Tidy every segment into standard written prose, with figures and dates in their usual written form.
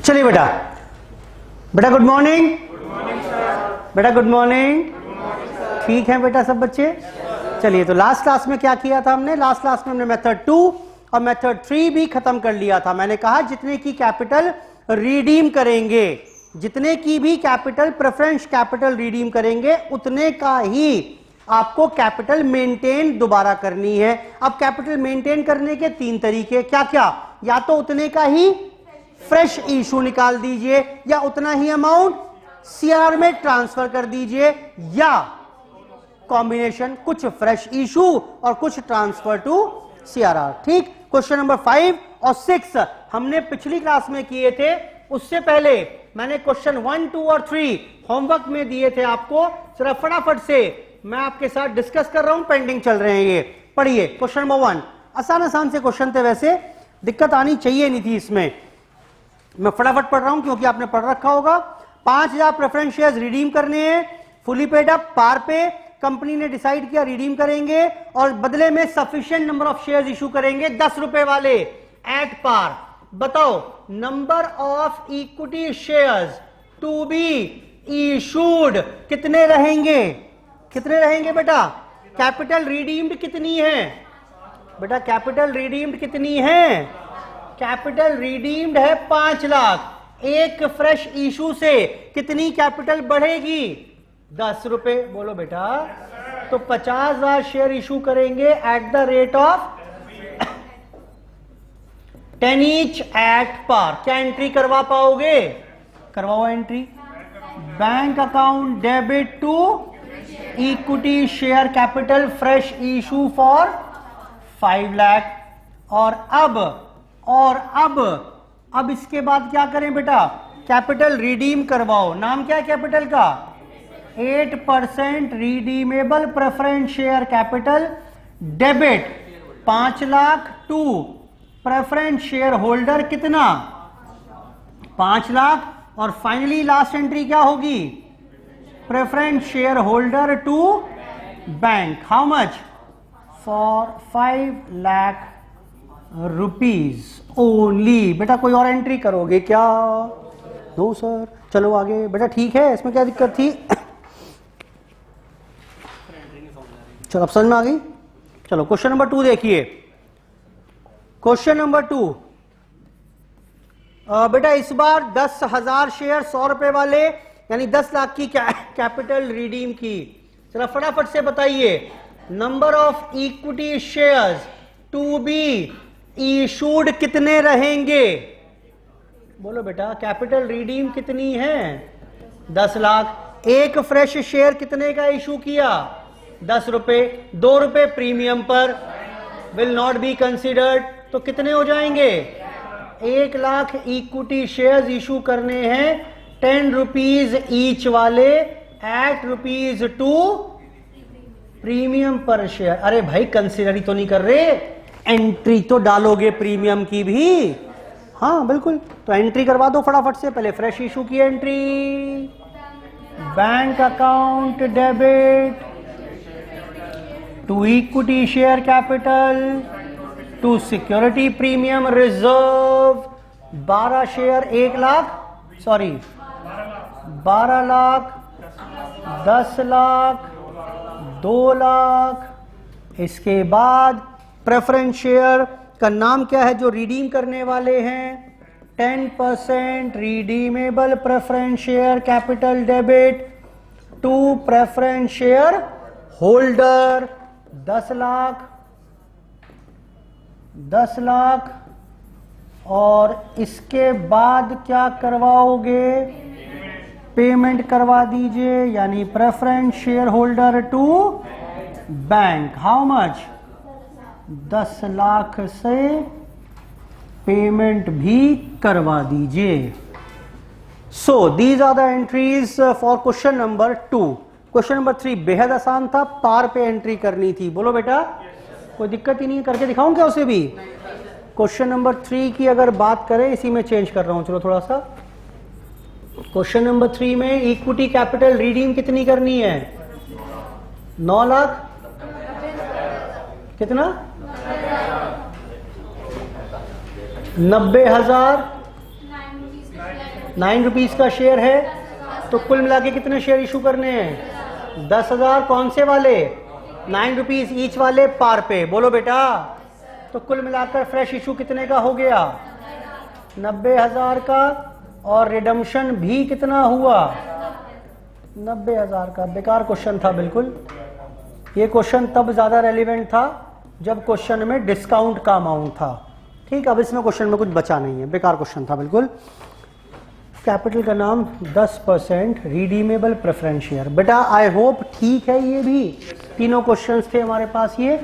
चलिए बेटा, बेटा गुड मॉर्निंग। बेटा गुड मॉर्निंग। ठीक है बेटा सब बच्चे। चलिए, तो लास्ट क्लास में क्या किया था हमने? लास्ट क्लास में हमने मेथड 2 और मेथड 3 भी खत्म कर लिया था। मैंने कहा जितने की कैपिटल रिडीम करेंगे, जितने की भी कैपिटल प्रेफरेंस कैपिटल रिडीम करेंगे, उतने का ही आपको कैपिटल मेंटेन दोबारा करनी है। अब कैपिटल मेंटेन करने के 3 तरीके क्या क्या? या तो उतने का ही फ्रेश इशू निकाल दीजिए, या उतना ही अमाउंट सीआर में ट्रांसफर कर दीजिए, या कॉम्बिनेशन कुछ फ्रेश इशू और कुछ ट्रांसफर टू सीआरआर। ठीक। क्वेश्चन नंबर 5 और 6 हमने पिछली क्लास में किए थे। उससे पहले मैंने क्वेश्चन 1, 2 और 3 होमवर्क में दिए थे आपको। जरा फटाफट से मैं आपके साथ डिस्कस कर रहा हूं, पेंडिंग चल रहे हैं ये। पढ़िए क्वेश्चन नंबर 1। आसान आसान से क्वेश्चन थे, वैसे दिक्कत आनी चाहिए नहीं थी इसमें। मैं फटाफट पढ़ रहा हूं क्योंकि आपने पढ़ रखा होगा। 5000 प्रेफरेंस शेयर्स रिडीम करने हैं, फुली पेड अप, पार पे। कंपनी ने डिसाइड किया रिडीम करेंगे और बदले में sufficient number of shares issue करेंगे 10 रुपए वाले एट पार। बताओ number of equity shares to be issued कितने रहेंगे? कितने रहेंगे बेटा? कैपिटल रिडीम्ड कितनी है बेटा? कैपिटल रिडीम्ड कितनी है? कैपिटल रिडीम्ड है 5 लाख। एक फ्रेश इशू से कितनी कैपिटल बढ़ेगी? 10 रुपए। बोलो बेटा। तो 50,000 शेयर इशू करेंगे at the rate of 10 each at par. क्या एंट्री करवा पाओगे? करवाओ entry. Bank account debit to equity share capital fresh issue for 5 lakh. और अब इसके बाद क्या करें बेटा? कैपिटल रिडीम करवाओ। नाम क्या है कैपिटल का? 8% redeemable preference share capital debit 5 lakh to preference share holder कितना? 5 लाख। और फाइनली लास्ट एंट्री क्या होगी? Preference share holder to bank. How much? For 5 lakh rupees only. बेटा कोई और एंट्री करोगे क्या? No sir. चलो आगे बेटा। ठीक है, इसमें क्या दिक्कत थी? चलो अब समझ में आ गई। चलो क्वेश्चन नंबर 2 देखिए। क्वेश्चन नंबर 2 बेटा इस बार 10,000 शेयर 100 रुपए वाले यानी 10 लाख की कैपिटल रिडीम की। चलो फटाफट से बताइए number of equity shares to be issued कितने रहेंगे? बोलो बेटा। कैपिटल रिडीम कितनी है? 10 लाख। एक फ्रेश शेयर कितने का इशू किया? 10 रुपए। 2 रुपए प्रीमियम पर, विल नॉट बी कंसिडर्ड। तो कितने हो जाएंगे? 1 लाख इक्विटी शेयर्स इशू करने हैं 10 रुपीज ईच वाले एट ₹2 प्रीमियम पर शेयर। अरे भाई कंसिडर ही तो नहीं कर रहे, एंट्री तो डालोगे प्रीमियम की भी। हाँ बिल्कुल। तो एंट्री करवा दो फटाफट से। पहले फ्रेश इशू की entry. Bank account debit to equity share capital to security premium reserve 12 share 1 lakh, sorry 12 lakh, 10 lakh, 2 lakh. इसके बाद प्रेफरेंस शेयर का नाम क्या है जो रिडीम करने वाले हैं? 10% redeemable preference share capital debit to preference share holder 10 lakh, 10 lakh. और इसके बाद क्या करवाओगे? पेमेंट करवा दीजिए, यानी preference share holder to bank. How much? 10 lakh से पेमेंट भी करवा दीजिए। So these are the entries for question number 2। Question number 3 बेहद आसान था, पार पे एंट्री करनी थी। बोलो बेटा। कोई दिक्कत ही नहीं, करके दिखाऊं क्या उसे भी? क्वेश्चन नंबर 3 की अगर बात करें, इसी में चेंज कर रहा हूं चलो थोड़ा सा। क्वेश्चन नंबर 3 में इक्विटी कैपिटल रिडीम कितनी करनी है? 9 लाख। कितना? 90,000 9 रुपीस का शेयर है, तो कुल मिला के कितने शेयर इशू करने हैं? 10,000। कौन से वाले? 9 रुपीस ईच वाले पार पे। बोलो बेटा। तो कुल मिलाकर फ्रेश इशू कितने का हो गया? 90,000 का। और रिडम्पशन भी कितना हुआ? 90,000 का। बेकार क्वेश्चन था बिल्कुल। ये क्वेश्चन तब ज्यादा रेलिवेंट था जब क्वेश्चन में डिस्काउंट का अमाउंट था। ठीक, अब इसमें क्वेश्चन में कुछ बचा नहीं है, बेकार क्वेश्चन था बिल्कुल। कैपिटल का नाम 10% रिडीमेबल प्रेफरेंस शेयर। बेटा आई होप ठीक है। ये भी तीनों क्वेश्चंस थे हमारे पास, ये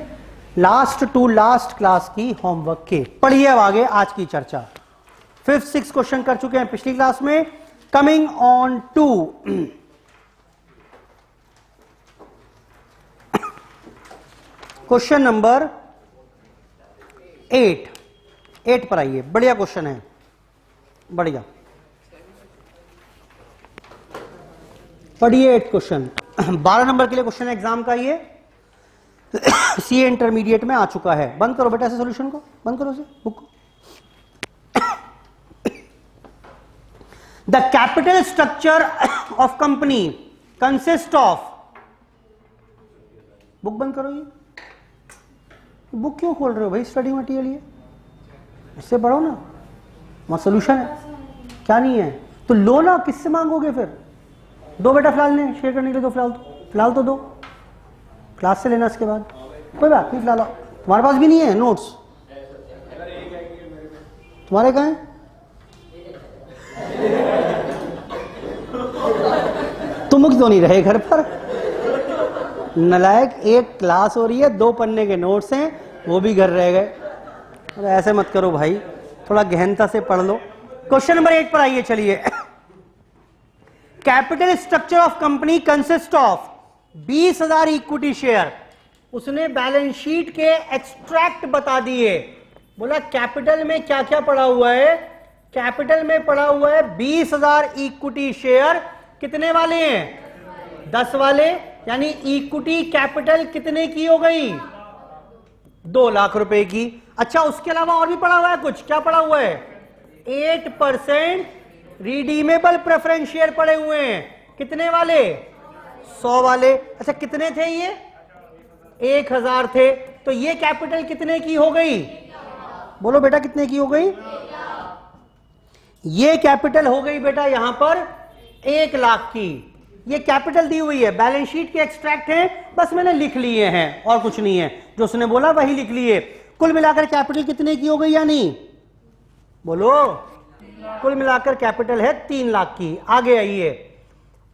लास्ट टू लास्ट क्लास की होमवर्क के। पढ़िए अब आगे आज की चर्चा। 5th 6th क्वेश्चन कर चुके हैं पिछली क्लास में। Coming on to question number 8 पर आइए। बढ़िया क्वेश्चन है, बढ़िया। पढ़िए 8 क्वेश्चन। 12 नंबर के लिए क्वेश्चन एग्जाम का ये सीए इंटरमीडिएट में आ चुका है। बंद करो बेटा इसे, सॉल्यूशन को बंद करो, इसे बुक को। The capital structure of company consist of. Book बंद करो। ये बुक क्यों खोल रहे हो भाई? स्टडी मटेरियल ये, इससे पढ़ो ना, वहां सोल्यूशन है। क्या नहीं है तो लो ना, किससे मांगोगे फिर? दो बेटा फिलहाल ने शेयर करने के लिए, दो फिलहाल तो दो, क्लास से लेना इसके बाद, कोई बात नहीं। फिलहाल तुम्हारे पास भी नहीं है नोट्स? तुम्हारे कहाँ हैं? तुम क्यों नहीं रहे घर पर? नलायक, एक क्लास हो रही है, 2 पन्ने के नोट्स हैं, वो भी घर रह गए। अरे ऐसे मत करो भाई, थोड़ा गहनता से पढ़ लो। क्वेश्चन नंबर 8 पर आइए, चलिए। Capital structure of company consist of 20,000 equity share. उसने बैलेंस शीट के एक्सट्रैक्ट बता दिए। बोला कैपिटल में क्या क्या पड़ा हुआ है? कैपिटल में पड़ा हुआ है 20,000 इक्विटी शेयर। कितने वाले हैं? 10 वाले। यानी इक्विटी कैपिटल कितने की हो गई? 2 लाख रुपए की। अच्छा, उसके अलावा और भी पड़ा हुआ है कुछ? क्या पड़ा हुआ है? 8% रिडीमेबल प्रेफरेंस शेयर पड़े हुए हैं। कितने वाले? 100 वाले। अच्छा, कितने थे ये? 1,000 थे। तो ये कैपिटल कितने की हो गई? बोलो बेटा, कितने की हो गई? ये कैपिटल हो गई बेटा यहां पर 1 लाख की। ये कैपिटल दी हुई है, बैलेंस शीट के एक्सट्रैक्ट हैं, बस मैंने लिख लिए हैं और कुछ नहीं है। जो उसने बोला वही लिख लिए। कुल मिलाकर कैपिटल कितने की हो गई या नहीं? बोलो। कुल मिलाकर कैपिटल है 3 लाख की। आगे आइए,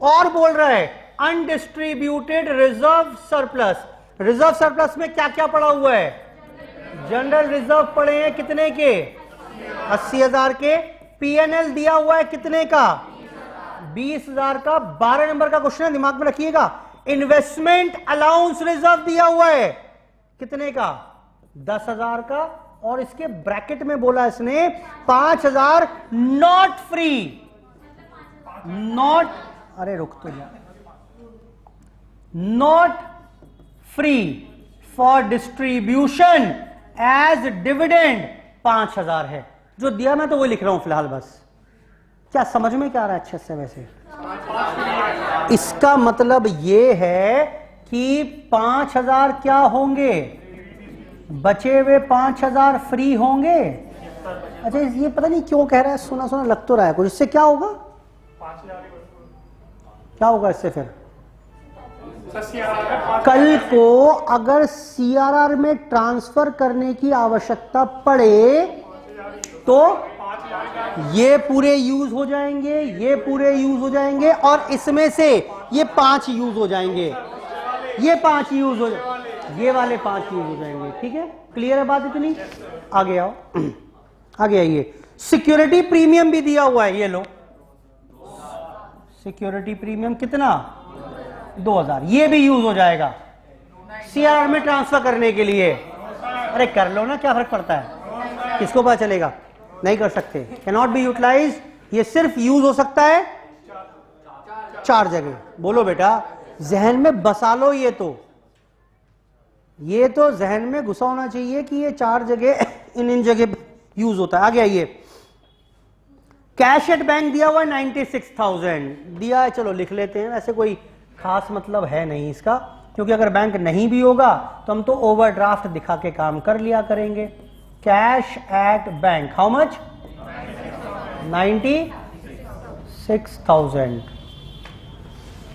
और बोल रहा है undistributed reserve surplus. Reserve surplus में क्या क्या पड़ा हुआ है? जनरल रिजर्व पड़े हैं कितने के? 80,000 के। पीएनएल दिया हुआ है कितने का? 20,000 का। 12 नंबर का क्वेश्चन है, दिमाग में रखिएगा। इन्वेस्टमेंट अलाउंस रिजर्व दिया हुआ है कितने का? 10,000 का। और इसके ब्रैकेट में बोला इसने 5,000 नॉट फ्री। नॉट, अरे रुक तो जा, not free for distribution as dividend 5,000 है। जो दिया मैं तो वो लिख रहा हूं फिलहाल बस। क्या समझ में क्या आ रहा है अच्छे से? वैसे इसका मतलब ये है कि 5,000 क्या होंगे? बचे हुए 5,000 फ्री होंगे। अच्छा, ये पता नहीं क्यों कह रहा है, सुना सुना लग तो रहा है कुछ। इससे क्या होगा? क्या होगा इससे फिर? कल को अगर सीआरआर में ट्रांसफर करने की आवश्यकता पड़े तो ये पूरे यूज हो जाएंगे, ये पूरे यूज हो जाएंगे, और इसमें से ये 5 यूज हो जाएंगे, ये 5 यूज हो जाएंगे, ये वाले 5 यूज हो जाएंगे। ठीक है, क्लियर है बात इतनी? आगे आओ, आगे आइए। सिक्योरिटी प्रीमियम भी दिया हुआ है, ये लो। सिक्योरिटी प्रीमियम कितना? 2,000। ये भी यूज हो जाएगा सीआरआर में ट्रांसफर करने के लिए। अरे कर लो ना, क्या फर्क पड़ता है? किसको पता चलेगा? नहीं कर सकते, कैन नॉट बी यूटिलाइज। ये सिर्फ यूज हो सकता है 4 जगह। बोलो बेटा, जहन में बसा लो। ये तो जहन में घुसा होना चाहिए कि ये 4 जगह इन जगह यूज होता है। आगे आइए। कैश एट बैंक दिया हुआ है 96,000 दिया है, चलो लिख लेते हैं, वैसे कोई खास मतलब है नहीं इसका, क्योंकि अगर बैंक नहीं भी होगा तो हम तो ओवरड्राफ्ट दिखा के काम कर लिया करेंगे। Cash at bank how much? 96,000।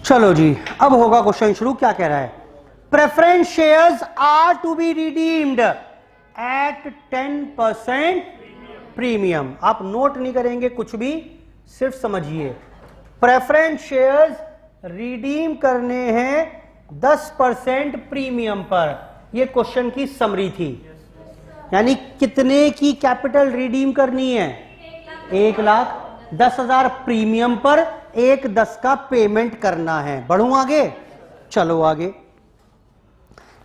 चलो जी, अब होगा क्वेश्चन शुरू। क्या कह रहा है? Preference shares are to be redeemed at 10% premium. आप नोट नहीं करेंगे कुछ भी, सिर्फ समझिए। प्रेफरेंस शेयर्स रिडीम करने हैं 10% प्रीमियम पर। यह क्वेश्चन की समरी थी। यानी कितने की कैपिटल रिडीम करनी है? 1,10,000 प्रीमियम पर 1,10 का पेमेंट करना है। बढ़ूं आगे? चलो आगे।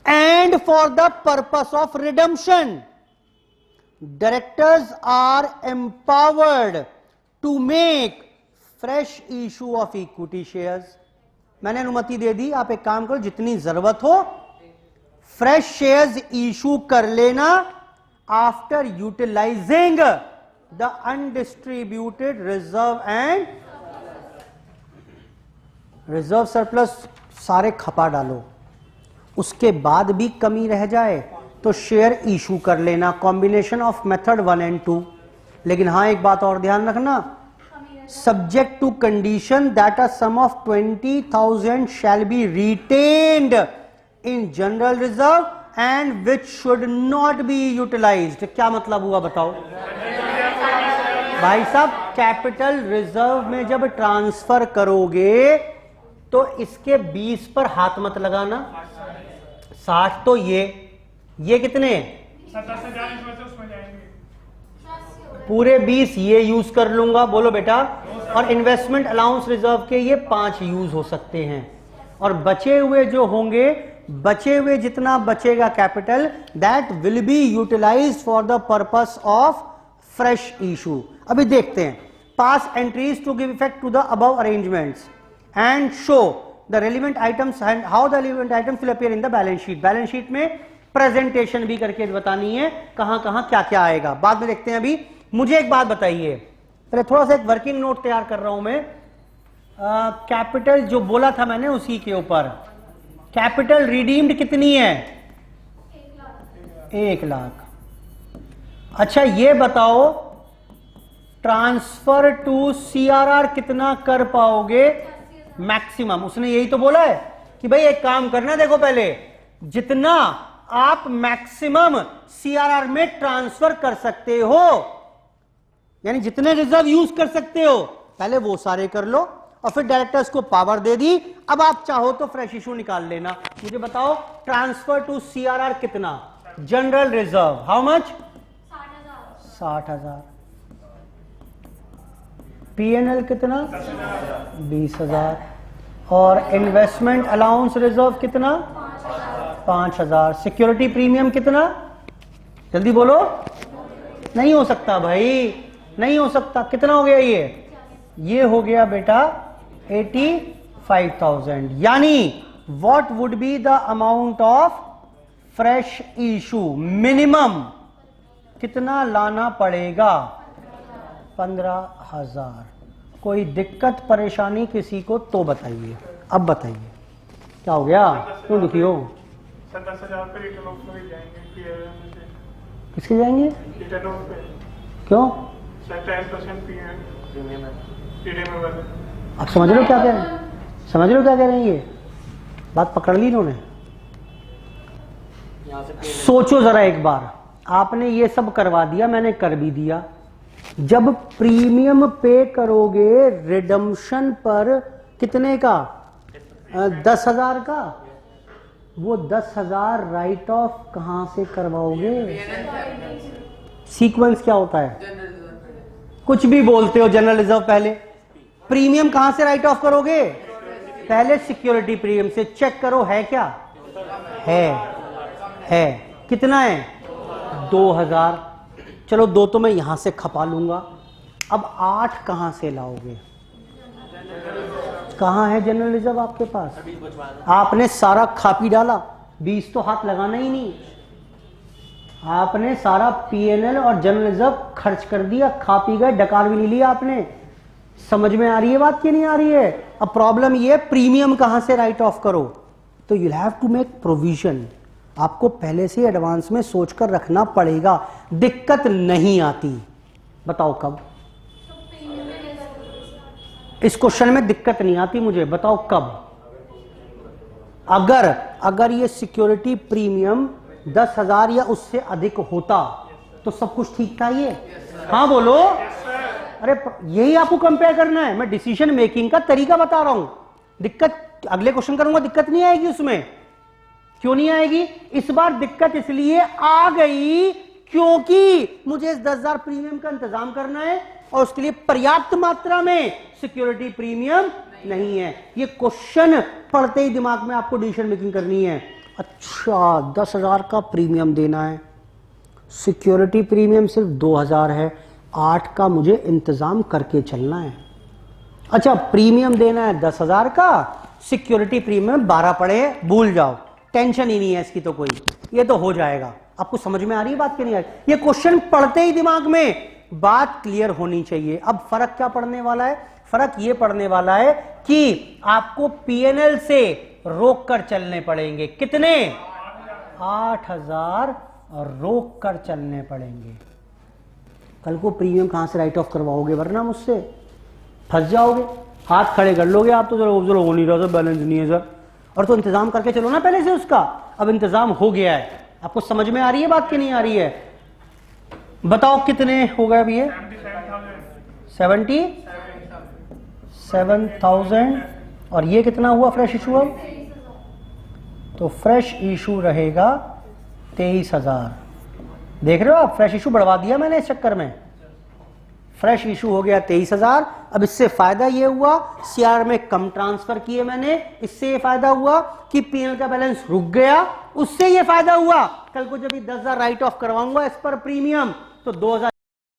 And for the purpose of redemption directors are empowered to make fresh issue of equity shares. मैंने अनुमति दे दी, आप एक काम करो, जितनी जरूरत हो फ्रेश शेयर्स इशू कर लेना after utilising the undistributed reserve and reserve surplus. सारे खपा डालो, उसके बाद भी कमी रह जाए तो शेयर इशू कर लेना। Combination of method 1 and 2। लेकिन हां, एक बात और ध्यान रखना, subject to condition that a sum of 20,000 shall be retained in general reserve and which should not be utilized। क्या मतलब हुआ बताओ भाई साहब? कैपिटल रिजर्व में जब ट्रांसफर करोगे तो इसके 20 पर हाथ मत लगाना। 60 तो ये कितने? 10,000 उसमें जाएंगे। पूरे 20 ये यूज कर लूंगा। बोलो बेटा। और इन्वेस्टमेंट अलाउंस रिजर्व के ये 5 यूज हो सकते हैं। और बचे हुए जो होंगे, बचे हुए जितना बचेगा capital, that will be utilised for the purpose of fresh issue. अभी देखते हैं। Pass entries to give effect to the above arrangements and show the relevant items and how the relevant items will appear in the balance sheet. Balance sheet में presentation भी करके बतानी है कहां कहां क्या क्या आएगा, बाद में देखते हैं। अभी मुझे एक बात बताइए, पहले थोड़ा सा एक वर्किंग नोट तैयार कर रहा हूं मैं। कैपिटल जो बोला था मैंने उसी के ऊपर, कैपिटल रिडीम्ड कितनी है? 1,00,000। अच्छा ये बताओ, ट्रांसफर टू सीआरआर कितना कर पाओगे मैक्सिमम? उसने यही तो बोला है कि भाई एक काम करना, देखो पहले जितना आप मैक्सिमम सीआरआर में ट्रांसफर कर सकते हो, यानी जितने रिजर्व यूज कर सकते हो, पहले वो सारे कर लो और फिर डायरेक्टर्स को पावर दे दी। अब आप चाहो तो फ्रेश इशू निकाल लेना। मुझे बताओ ट्रांसफर टू सीआरआर कितना? General reserve how much? 60,000। PNL कितना? 20,000। और इन्वेस्टमेंट अलाउंस रिजर्व कितना? 5,000। सिक्योरिटी प्रीमियम कितना? जल्दी बोलो। नहीं हो सकता भाई, नहीं हो सकता। कितना हो गया ये हो गया बेटा 85,000। यानी what would be the amount of fresh issue? Minimum कितना लाना पड़ेगा? 15,000। कोई दिक्कत परेशानी किसी को तो बताइए। अब बताइए क्या हो गया, क्यों दुखी हो? 10,000 पे रिटर्न ऑफ पे जाएंगे। किसके जाएंगे? रिटर्न ऑफ पे क्यों? 10% प्रीमियम वाले। आप समझ रहे हो क्या कह रहे हैं? समझ रहे हो क्या कह रहे हैं? ये बात पकड़ ली इन्होंने। सोचो जरा एक बार, आपने ये सब करवा दिया, मैंने कर भी दिया। जब प्रीमियम पे करोगे रिडम्पशन पर कितने का? 10,000 का। वो 10,000 राइट ऑफ कहां से करवाओगे? सीक्वेंस क्या होता है? कुछ भी बोलते हो, जनरल रिजर्व पहले। प्रीमियम कहां से राइट ऑफ करोगे? पहले सिक्योरिटी प्रीमियम से। चेक करो है क्या? है। कितना है? 2,000। चलो 2 तो मैं यहां से खपा लूंगा। अब 8 कहां से लाओगे? कहां है जनरल रिजर्व आपके पास? आपने सारा खा पी डाला, 20 तो हाथ लगाना ही नहीं। आपने सारा पीएनएल और जनरल रिजर्व खर्च कर दिया, खा पी गए, डकार भी नहीं लिया आपने। समझ में आ रही है बात कि नहीं आ रही है? अब प्रॉब्लम ये प्रीमियम कहां से राइट ऑफ करो, तो you have to make provision. आपको पहले से एडवांस में सोचकर रखना पड़ेगा। दिक्कत नहीं आती, बताओ कब? इस क्वेश्चन में दिक्कत नहीं आती मुझे, बताओ कब? अगर ये सिक्योरिटी प्रीमियम 10,000 या उससे अधिक होता तो सब कुछ ठीक था ये? हाँ बोलो। अरे यही आपको कंपेयर करना है, मैं डिसीजन मेकिंग का तरीका बता रहा हूं। दिक्कत अगले क्वेश्चन करूंगा, दिक्कत नहीं आएगी उसमें। क्यों नहीं आएगी? इस बार दिक्कत इसलिए आ गई क्योंकि मुझे इस 10,000 प्रीमियम का इंतजाम करना है और उसके लिए पर्याप्त मात्रा में सिक्योरिटी प्रीमियम नहीं है। ये क्वेश्चन पढ़ते ही दिमाग में आपको डिसीजन मेकिंग करनी है। अच्छा 10,000 का प्रीमियम देना है, सिक्योरिटी प्रीमियम सिर्फ 2,000 है, 8 का मुझे इंतजाम करके चलना है। अच्छा प्रीमियम देना है 10,000 का, सिक्योरिटी प्रीमियम 12 पड़े, भूल जाओ, टेंशन ही नहीं है इसकी तो कोई, ये तो हो जाएगा। आपको समझ में आ रही है बात कि नहीं आ रही? ये क्वेश्चन पढ़ते ही दिमाग में बात क्लियर होनी चाहिए। अब फर्क क्या पड़ने वाला है? फर्क ये पड़ने वाला है कि आपको पीएनएल से रोक कर चलने पड़ेंगे। कितने? 8,000 रोक कर चलने पड़ेंगे। कल को प्रीमियम कहां से राइट ऑफ करवाओगे, वरना मुझसे फंस जाओगे। हाथ खड़े कर लोगे आप तो, चलो हो नहीं रहा सर, बैलेंस नहीं है सर, और तो इंतजाम करके चलो ना पहले से उसका। अब इंतजाम हो गया है, आपको समझ में आ रही है बात कि नहीं आ रही है? बताओ कितने हो गए अभी? 77,000 और ये कितना हुआ फ्रेश इशू? अब तो फ्रेश इशू रहेगा 23,000। देख रहे हो आप, फ्रेश इशू बढ़वा दिया मैंने इस चक्कर में। फ्रेश इशू हो गया 23,000। अब इससे फायदा ये हुआ सीआर में कम ट्रांसफर किए मैंने, इससे ये फायदा हुआ कि पीएनएल का बैलेंस रुक गया, उससे ये फायदा हुआ कल को जब 10,000 राइट ऑफ करवाऊंगा इस पर प्रीमियम तो 2,000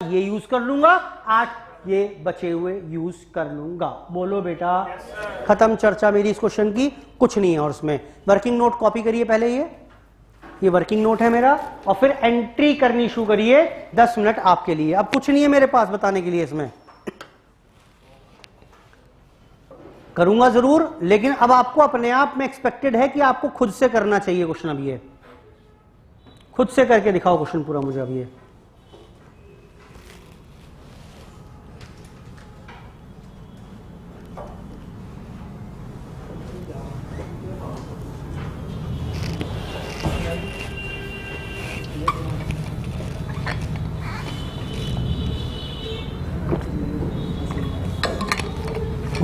ये यूज कर लूंगा, 8 ये बचे हुए यूज कर लूंगा। बोलो बेटा। खत्म चर्चा मेरी इस क्वेश्चन की, कुछ नहीं है। और उसमें वर्किंग नोट कॉपी करिए पहले, ये वर्किंग नोट है मेरा, और फिर एंट्री करनी शुरू करिए। 10 मिनट आपके लिए, अब कुछ नहीं है मेरे पास बताने के लिए। इसमें करूंगा जरूर, लेकिन अब आपको अपने आप में एक्सपेक्टेड है कि आपको खुद से करना चाहिए क्वेश्चन। अब ये खुद से करके दिखाओ क्वेश्चन पूरा मुझे। अब ये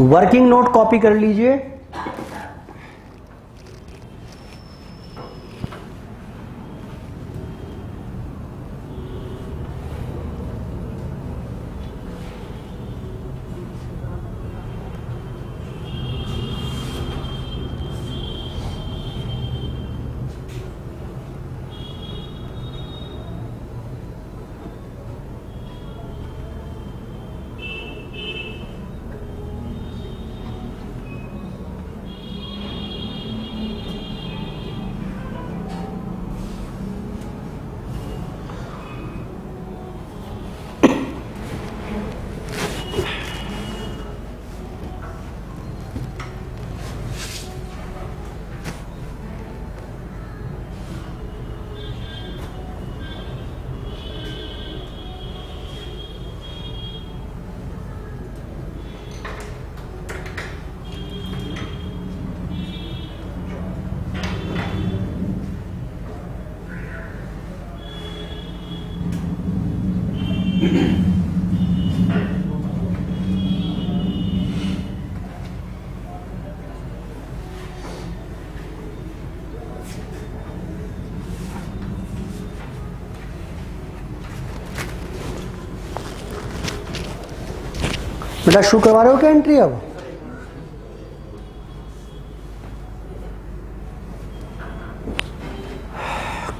वर्किंग नोट कॉपी कर लीजिए। बेटा शुरू करवा रहे हो क्या एंट्री? अब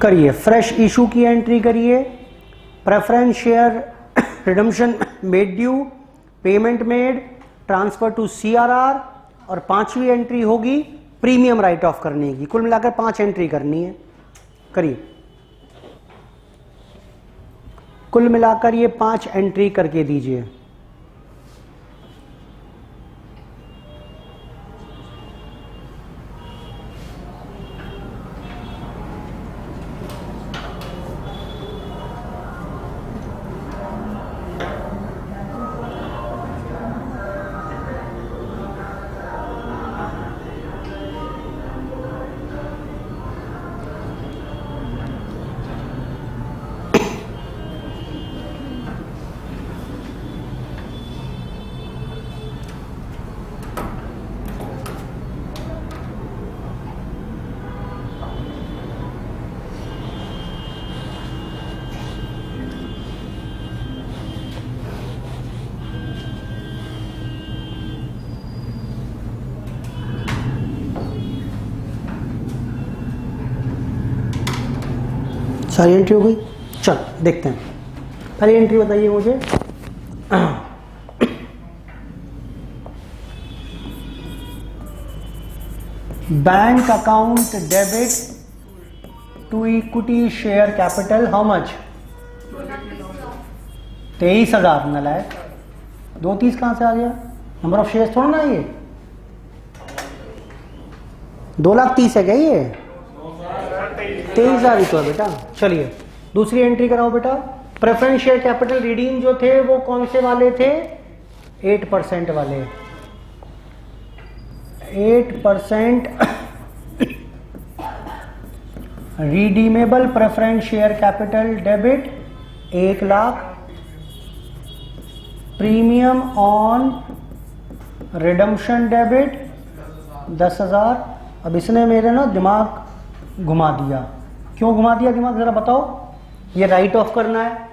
करिए, फ्रेश इशू की एंट्री करिए। Preference share redemption made due, payment made, transfer to CRR, और 5वीं एंट्री होगी प्रीमियम राइट ऑफ करने की। कुल मिलाकर 5 एंट्री करनी है। करिए। कुल मिलाकर ये 5 एंट्री करके दीजिए। सारी एंट्री हो गई। चल देखते हैं, पहली एंट्री बताइए मुझे। Bank account debit to equity share capital how much? 23,000। नलायक 230 कहां से आ गया? नंबर ऑफ शेयर्स थोड़ा ना ये 2,30,000 है क्या ये? 23,000 ही तो है बेटा। चलिए दूसरी एंट्री कराओ बेटा। प्रेफरेंस शेयर कैपिटल रिडीम जो थे वो कौन से वाले थे? 8% वाले। 8% redeemable preference share capital debit 1 lakh. Premium on redemption debit 10,000। अब इसने मेरे ना दिमाग घुमा दिया। क्यों घुमा दिया दिमाग, जरा बताओ। ये राइट ऑफ करना है।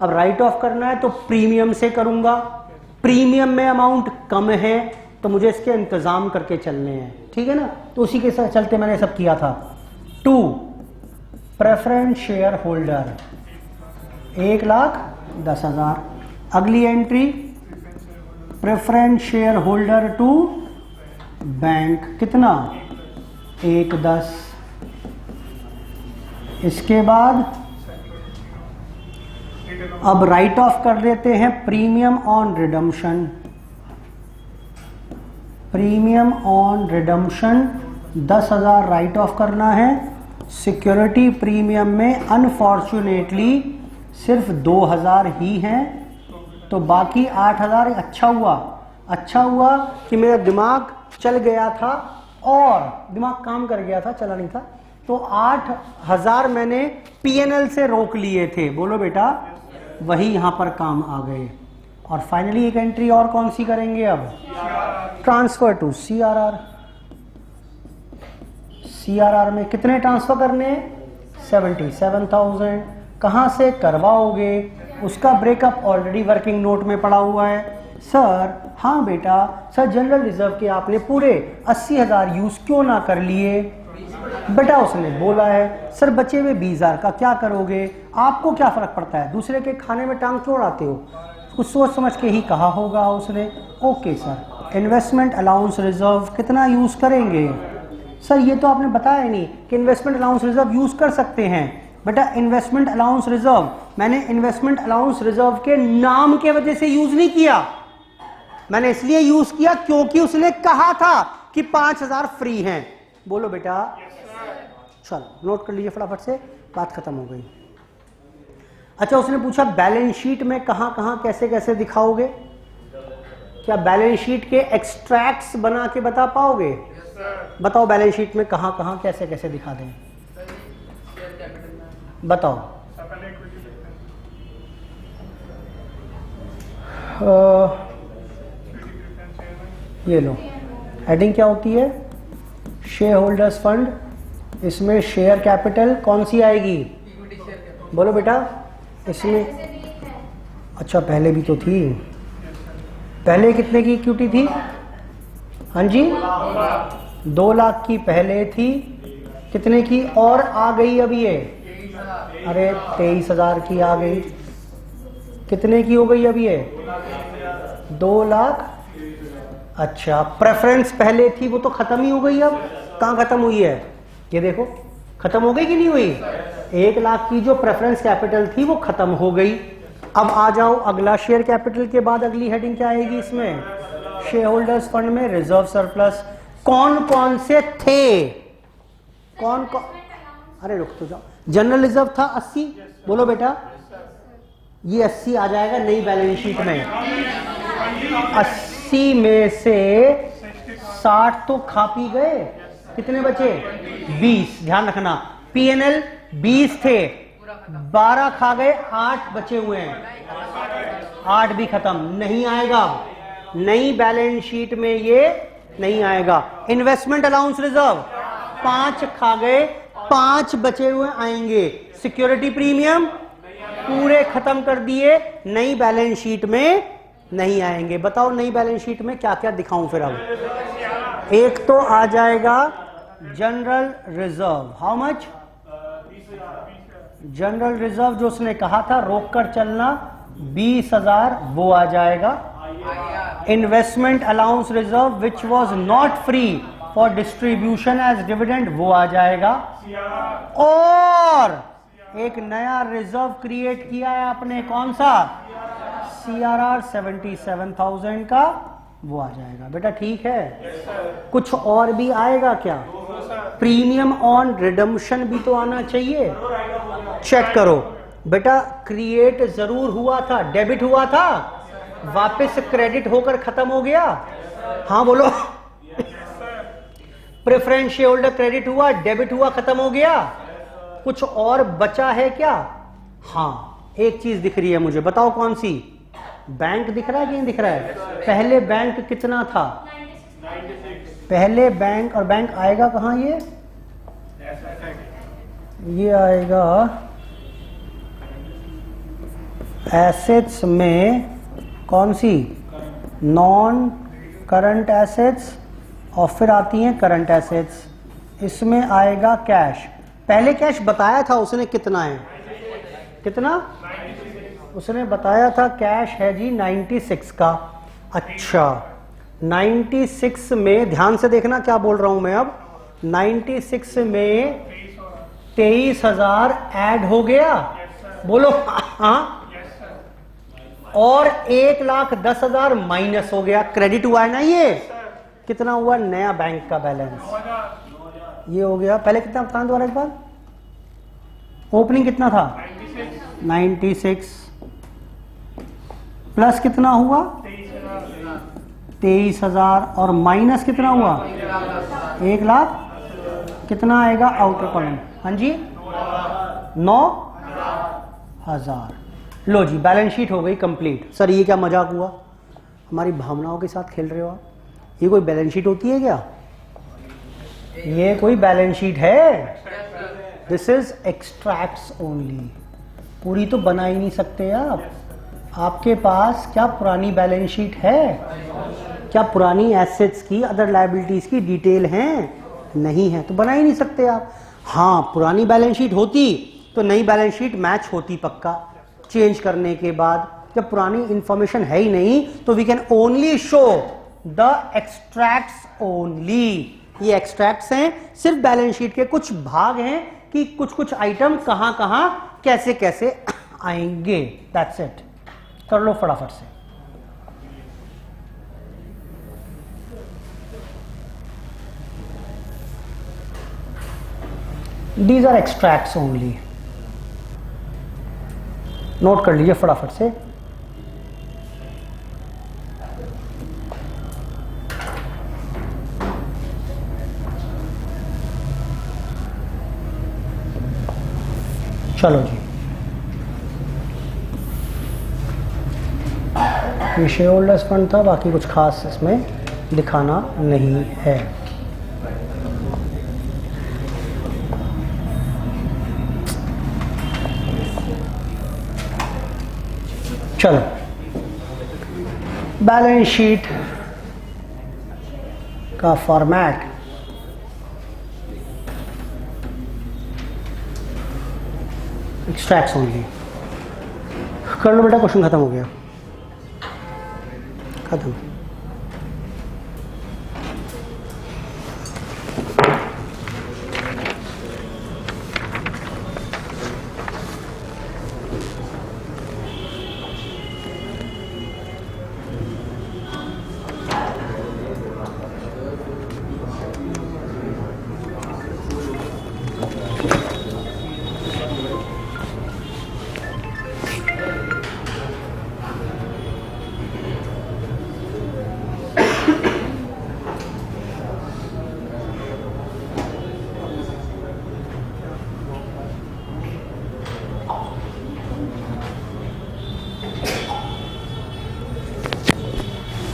अब राइट ऑफ करना है तो प्रीमियम से करूंगा। प्रीमियम में अमाउंट कम है तो मुझे इसके इंतजाम करके चलने हैं, ठीक है ना। तो उसी के साथ चलते मैंने सब किया था। 2 प्रेफरेंस शेयर होल्डर 1,10,000। अगली entry preference share holder to bank कितना? 1,10। इसके बाद अब राइट ऑफ कर देते हैं premium on redemption. Premium on redemption 10,000 right of करना है। सिक्योरिटी प्रीमियम में अनफॉर्चुनेटली सिर्फ 2,000 ही हैं, तो बाकी 8,000। अच्छा हुआ कि मेरा दिमाग चल गया था और दिमाग काम कर गया था, चला नहीं था। तो 8,000 मैंने पीएनएल से रोक लिए थे। बोलो बेटा, वही यहां पर काम आ गए। और फाइनली एक एंट्री और कौन सी करेंगे अब? Transfer to CRR. सीआरआर में कितने ट्रांसफर करने हैं? 77,000। कहां से करवाओगे? उसका ब्रेकअप ऑलरेडी वर्किंग नोट में पड़ा हुआ है। सर हाँ बेटा, सर जनरल रिजर्व के आपने पूरे 80,000 यूज क्यों ना कर लिए? बेटा उसने बोला है। सर बचे हुए 20,000 का क्या करोगे? आपको क्या फर्क पड़ता है, दूसरे के खाने में टांग क्यों अड़ाते हो? कुछ सोच समझ के ही कहा होगा उसने। Okay sir. Investment allowance reserve कितना यूज करेंगे? सर ये तो आपने बताया नहीं कि इन्वेस्टमेंट अलाउंस रिजर्व यूज कर सकते हैं। बेटा इन्वेस्टमेंट अलाउंस रिजर्व मैंने इन्वेस्टमेंट अलाउंस रिजर्व के नाम के वजह से यूज नहीं किया, मैंने इसलिए यूज किया क्योंकि उसने कहा था कि 5,000 फ्री हैं। बोलो बेटा। चलो नोट कर लीजिए फटाफट से, बात खत्म हो गई। अच्छा उसने पूछा बैलेंस शीट में कहां कहां कैसे कैसे दिखाओगे? क्या बैलेंस शीट के एक्सट्रैक्ट्स बना के बता पाओगे? बताओ बैलेंस शीट में कहां कहां कैसे कैसे दिखा दें, बताओ। ये लो, हेडिंग क्या होती है? Share holders fund. इसमें शेयर कैपिटल कौन सी आएगी? बोलो बेटा। इसमें अच्छा पहले भी तो थी। पहले कितने की इक्विटी थी? हाँ जी 2 लाख की पहले थी। कितने की और आ गई अब ये? अरे 23,000 की आ गई। कितने की हो गई अब ये? 2 लाख। अच्छा प्रेफरेंस पहले थी वो तो खत्म ही हो गई। अब कहाँ खत्म हुई है? ये देखो खत्म हो गई कि नहीं हुई? 1 लाख की जो प्रेफरेंस कैपिटल थी वो खत्म हो गई। अब आ जाओ अगला, शेयर कैपिटल के बाद अगली हेडिंग क्या आएगी इसमें? शेयर होल्डर्स फंड में रिजर्व सरप्लस कौन कौन से थे? कौन कौन? अरे रुक तो जाओ। जनरल रिजर्व था 80, बोलो बेटा। ये 80 आ जाएगा नई बैलेंस शीट में। 80 में से 60 तो खा पी गए, कितने बचे? 20। ध्यान रखना, पीएनएल 20 थे, 12 खा गए, 8 बचे हुए हैं। 8 भी खत्म, नहीं आएगा नई बैलेंस शीट में, ये नहीं आएगा। इन्वेस्टमेंट अलाउंस रिजर्व 5 खा गए, 5 बचे हुए आएंगे। सिक्योरिटी प्रीमियम पूरे खत्म कर दिए, नई बैलेंस शीट में नहीं आएंगे। बताओ नई बैलेंस शीट में क्या क्या दिखाऊं फिर? अब एक तो आ जाएगा general reserve. How much? General reserve जो उसने कहा था रोक कर चलना 20,000, वो आ जाएगा। Investment allowance reserve which was not free for distribution as dividend, वो आ जाएगा। और एक नया रिजर्व क्रिएट किया है आपने, कौन सा? CRR 77,000 का, वो आ जाएगा। बेटा ठीक है, कुछ और भी आएगा क्या? प्रीमियम ऑन रिडम्पशन भी तो आना चाहिए। चेक करो बेटा, क्रिएट जरूर हुआ था, डेबिट हुआ था, वापस क्रेडिट होकर खत्म हो गया। हाँ बोलो। प्रेफरेंस शेयर होल्डर क्रेडिट हुआ, डेबिट हुआ, खत्म हो गया। कुछ और बचा है क्या? हाँ, एक चीज दिख रही है मुझे, बताओ कौन सी? बैंक दिख रहा है कि नहीं दिख रहा है? पहले बैंक कितना था? 96। पहले बैंक, और बैंक आएगा कहां? ये आएगा एसेट्स में, कौन सी? नॉन करंट एसेट्स, और फिर आती हैं करंट एसेट्स। इसमें आएगा कैश। पहले कैश बताया था उसने कितना है? कितना? उसने बताया था कैश है जी 96 का। अच्छा, 96 में ध्यान से देखना क्या बोल रहा हूं मैं अब। 96 में 23,000 ऐड हो गया, बोलो हाँ। और 1,10,000 माइनस हो गया, क्रेडिट हुआ है ना। ये कितना हुआ? नया बैंक का बैलेंस ये हो गया। पहले कितना बताना दोबारा एक बार? ओपनिंग कितना था? 96 प्लस कितना हुआ? 23,000, और माइनस कितना हुआ? 1 लाख। कितना आएगा आउटर कॉलम? हाँ जी, 9,000। लो जी, बैलेंस शीट हो गई कंप्लीट। सर ये क्या मजाक हुआ? हमारी भावनाओं के साथ खेल रहे हो आप। ये कोई बैलेंस शीट होती है क्या? ये कोई बैलेंस शीट है? This is extracts only. पूरी तो बना ही नहीं सकते आप। आपके पास क्या पुरानी बैलेंस शीट है? क्या पुरानी एसेट्स की, अदर लायबिलिटीज की डिटेल हैं? नहीं है, तो बना ही नहीं सकते आप। हाँ, पुरानी बैलेंस शीट होती तो नई बैलेंस शीट मैच होती पक्का, चेंज करने के बाद। जब पुरानी इंफॉर्मेशन है ही नहीं तो we can only show the extracts only. ये एक्सट्रैक्ट्स हैं, सिर्फ बैलेंस शीट के कुछ भाग हैं कि कुछ कुछ आइटम कहां कहां कैसे कैसे आएंगे। That's it. कर लो फटाफट से। These are extracts only. Note कर लीजिए फटाफट से। चलो जी, ये शेयर होल्डर्स फंड था, बाकी कुछ खास इसमें दिखाना नहीं है। चलो, बैलेंस शीट का फॉर्मेट एक्सट्रैक्ट्स ओनली। कर लो बेटा, क्वेश्चन खत्म हो गया, खत्म।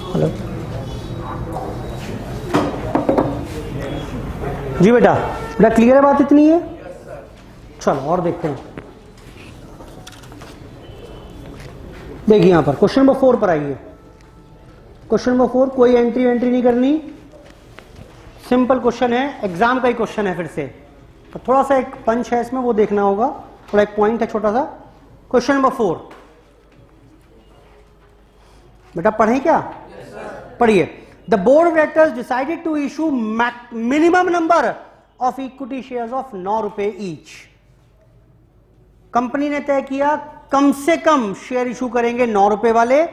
हेलो जी बेटा, बेटा क्लियर है बात इतनी है? चलो और देखते हैं। देखिए यहां पर क्वेश्चन नंबर 4 पर आइए। क्वेश्चन नंबर 4, कोई एंट्री नहीं करनी, सिंपल क्वेश्चन है, एग्जाम का ही क्वेश्चन है। फिर से तो थोड़ा सा एक पंच है इसमें, वो देखना होगा, थोड़ा एक पॉइंट है छोटा सा। क्वेश्चन नंबर 4 बेटा पढ़ें क्या? पढ़िए। The board of directors decided to issue minimum number of equity shares of 9 रुपए ईच। कंपनी ने तय किया कम से कम शेयर इशू करेंगे 9 रुपए वाले,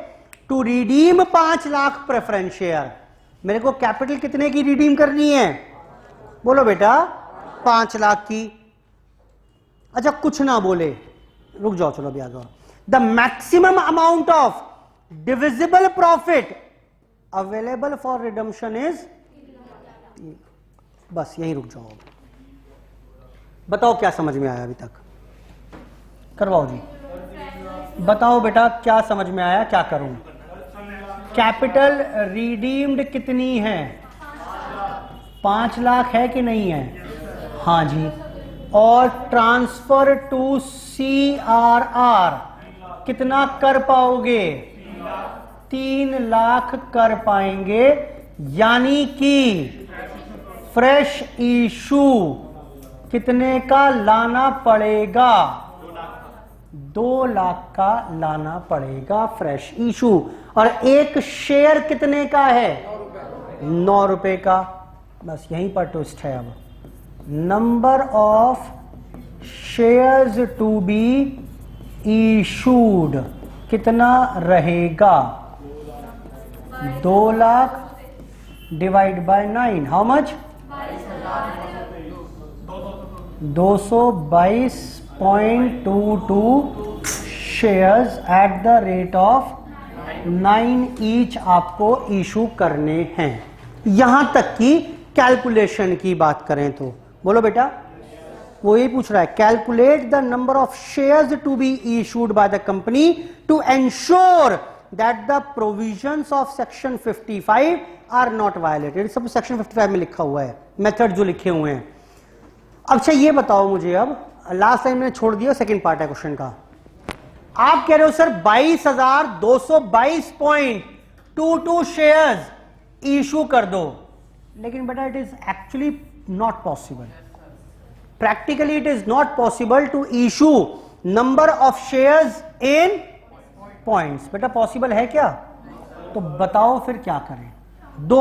to redeem 5 lakh preference share. मेरे को कैपिटल कितने की रिडीम करनी है? बोलो बेटा 5 लाख की। अच्छा कुछ ना बोले, रुक जाओ, चलो अभी आ जाओ। The maximum amount of divisible profit available for redemption is, बस यहीं रुक जाओ। बताओ क्या समझ में आया अभी तक? करवाओ जी, बताओ बेटा क्या समझ में आया, क्या करूं? कैपिटल रिडीम्ड कितनी है? 5 लाख है कि नहीं है? हाँ जी। और ट्रांसफर टू CRR कितना कर पाओगे? 3 लाख कर पाएंगे, यानी कि फ्रेश इशू कितने का लाना पड़ेगा? 2 लाख का लाना पड़ेगा फ्रेश इशू। और एक शेयर कितने का है? 9 रुपए का। बस यहीं पर ट्विस्ट है। अब number of shares to be issued कितना रहेगा? 2 लाख divide by 9, how much? 222.22 shares at the rate of 9 each आपको इशू करने हैं। यहां तक कि कैलकुलेशन की बात करें तो बोलो बेटा, वो ये पूछ रहा है, calculate the number of shares to be issued by the company to ensure that the provisions of section 55 are not violated. Sub section 55 में लिखा हुआ है, मेथड जो लिखे हुए हैं। अच्छा ये बताओ मुझे, अब लास्ट टाइम मैंने छोड़ दिया, सेकंड पार्ट है क्वेश्चन का। आप कह रहे हो सर 22,222.22 शेयर्स इशू कर दो, लेकिन बेटा it is actually not possible. Practically it is not possible to issue number of shares in points. बेटा पॉसिबल है क्या? तो बताओ फिर क्या करें। 2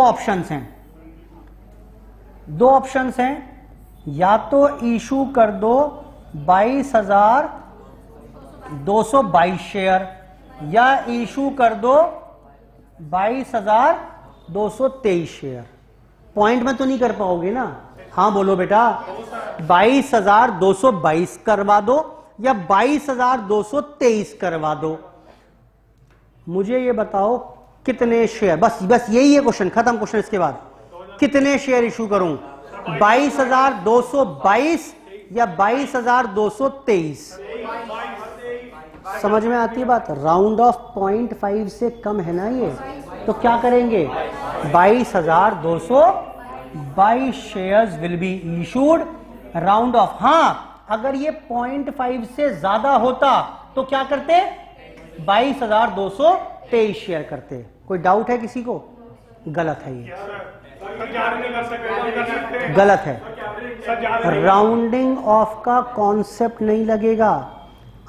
ऑप्शंस हैं, या तो इशू कर दो 22,222 शेयर, या इशू कर दो 22,223 शेयर। पॉइंट में तो नहीं कर पाओगे ना? हाँ बोलो बेटा, 22,222 करवा दो या 22,223 करवा दो। मुझे ये बताओ कितने शेयर, बस यही है क्वेश्चन, खत्म क्वेश्चन। इसके बाद कितने शेयर इशू करूं? 22,222 या 22,223? समझ में आती है बात? राउंड ऑफ 0.5 से कम है ना ये, तो क्या करेंगे? 22,222 shares will be issued, round of. हाँ अगर ये 0.5 से ज्यादा होता तो क्या करते? 22,223 शेयर करते। कोई डाउट है किसी को? गलत है, ये गलत है। राउंडिंग ऑफ का कॉन्सेप्ट नहीं लगेगा,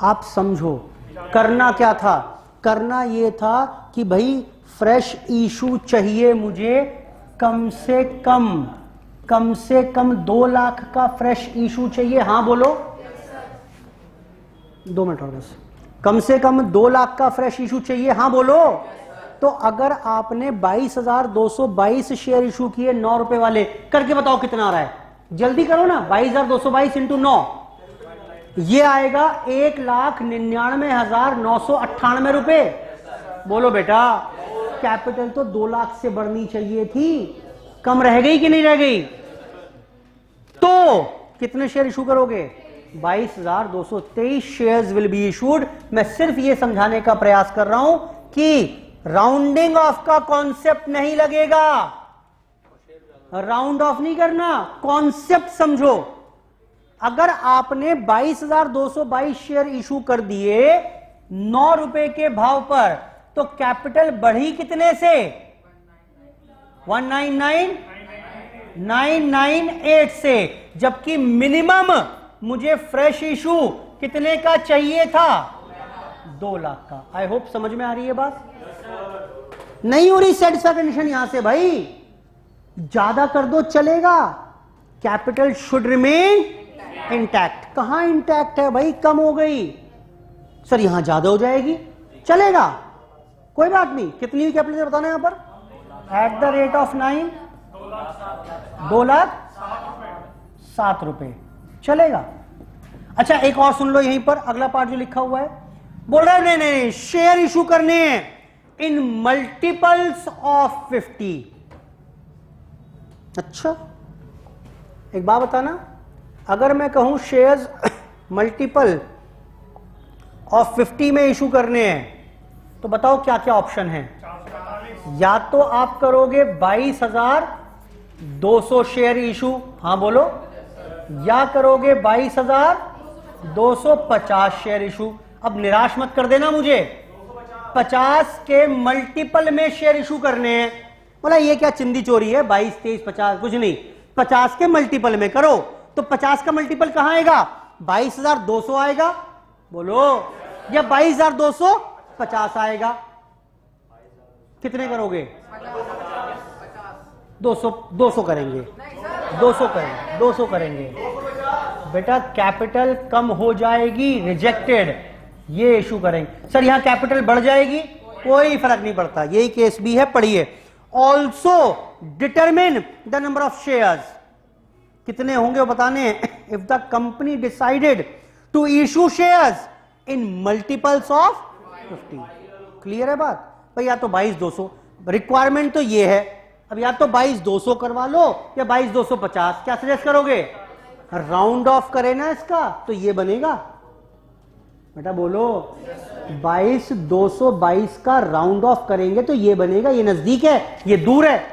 आप समझो। करना क्या था? करना ये था कि भाई फ्रेश इशू चाहिए मुझे कम से कम 2 लाख का फ्रेश इशू चाहिए। हाँ बोलो, 2 मिनट और बस। कम से कम 2 लाख का फ्रेश इशू चाहिए। हाँ बोलो। तो अगर आपने 22,222 शेयर इशू किए 9 रुपए वाले, करके बताओ कितना आ रहा है? जल्दी करो ना, 22,222 इंटू 9, ये आएगा 1,99,998 रुपए। बोलो बेटा, कैपिटल तो 2 लाख से बढ़नी चाहिए थी, कम रह गई कि नहीं रह गई? तो कितने शेयर इशू करोगे? 22,223 शेयर्स विल बी इशूड। मैं सिर्फ ये समझाने का प्रयास कर रहा हूं कि राउंडिंग ऑफ का कॉन्सेप्ट नहीं लगेगा, राउंड ऑफ नहीं करना, कॉन्सेप्ट समझो। अगर आपने 22,222 शेयर इशू कर दिए 9 रुपए के भाव पर, तो कैपिटल बढ़ी कितने से? 199,998 से, जबकि मिनिमम मुझे फ्रेश इशू कितने का चाहिए था? 2 लाख का। आई होप समझ में आ रही है बात। नहीं हो रही सेटिस्फैक्शन यहां से भाई, ज्यादा कर दो चलेगा, कैपिटल शुड रिमेन इंटैक्ट। कहां इंटैक्ट है भाई? कम हो गई सर, यहां ज्यादा हो जाएगी, चलेगा, कोई बात नहीं। कितनी हुई कैपिटल बताना यहां पर? एट द रेट ऑफ 9, 2,07 रुपए, चलेगा। अच्छा एक और सुन लो यहीं पर, अगला पार्ट जो लिखा हुआ है, बोल रहा है नहीं नहीं शेयर इशू करने हैं इन मल्टीपल्स ऑफ 50। अच्छा एक बात बताना, अगर मैं कहूं शेयर्स मल्टीपल ऑफ 50 में इशू करने हैं, तो बताओ क्या क्या ऑप्शन है? या तो आप करोगे 22,200 शेयर इशू, हाँ बोलो, या करोगे 22,250 शेयर इशू। अब निराश मत कर देना मुझे, 50 के मल्टीपल में शेयर इशू करने हैं। बोला ये क्या चिंदी चोरी है, 22, 23, 50, कुछ नहीं, 50 के मल्टीपल में करो। तो 50 का मल्टीपल कहां आएगा? 22,200 आएगा, बोलो, या 22,250 आएगा। कितने करोगे? 200 करेंगे, 200 करेंगे। बेटा कैपिटल कम हो जाएगी, रिजेक्टेड, ये इशू करेंगे। सर यहां कैपिटल बढ़ जाएगी, कोई फर्क नहीं पड़ता, यही केस भी है, पढ़िए। Also determine the number of shares, कितने होंगे वो बताने। If the company decided to issue shares in multiples of 50। Clear है बात भाई? या तो 22,200, रिक्वायरमेंट तो ये है, अब या तो 22,200 करवा लो या 22,250, क्या सजेस्ट करोगे? राउंड ऑफ करे ना इसका, तो ये बनेगा। बेटा बोलो, 22,222 का राउंड ऑफ करेंगे तो ये बनेगा। ये नजदीक है, ये दूर है।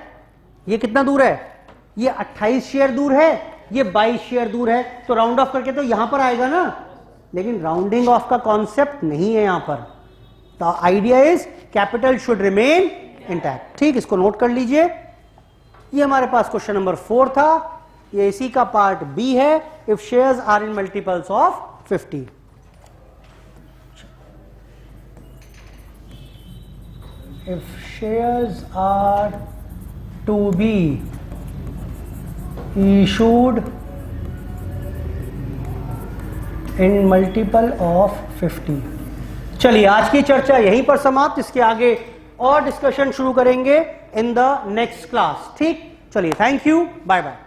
ये कितना दूर है? ये 28 शेयर दूर है, ये 22 शेयर दूर है, तो राउंड ऑफ करके तो यहां पर आएगा ना। लेकिन राउंडिंग ऑफ का कॉन्सेप्ट नहीं है यहां पर। The idea is capital should remain intact. ठीक, इसको नोट कर लीजिए। ये हमारे पास क्वेश्चन नंबर 4 था, ये इसी का पार्ट बी है। If shares are in multiples of 50। If shares are to be issued in multiple of 50। चलिए आज की चर्चा यहीं पर समाप्त, इसके आगे और डिस्कशन शुरू करेंगे इन द नेक्स्ट क्लास। ठीक, चलिए, थैंक यू, बाय बाय।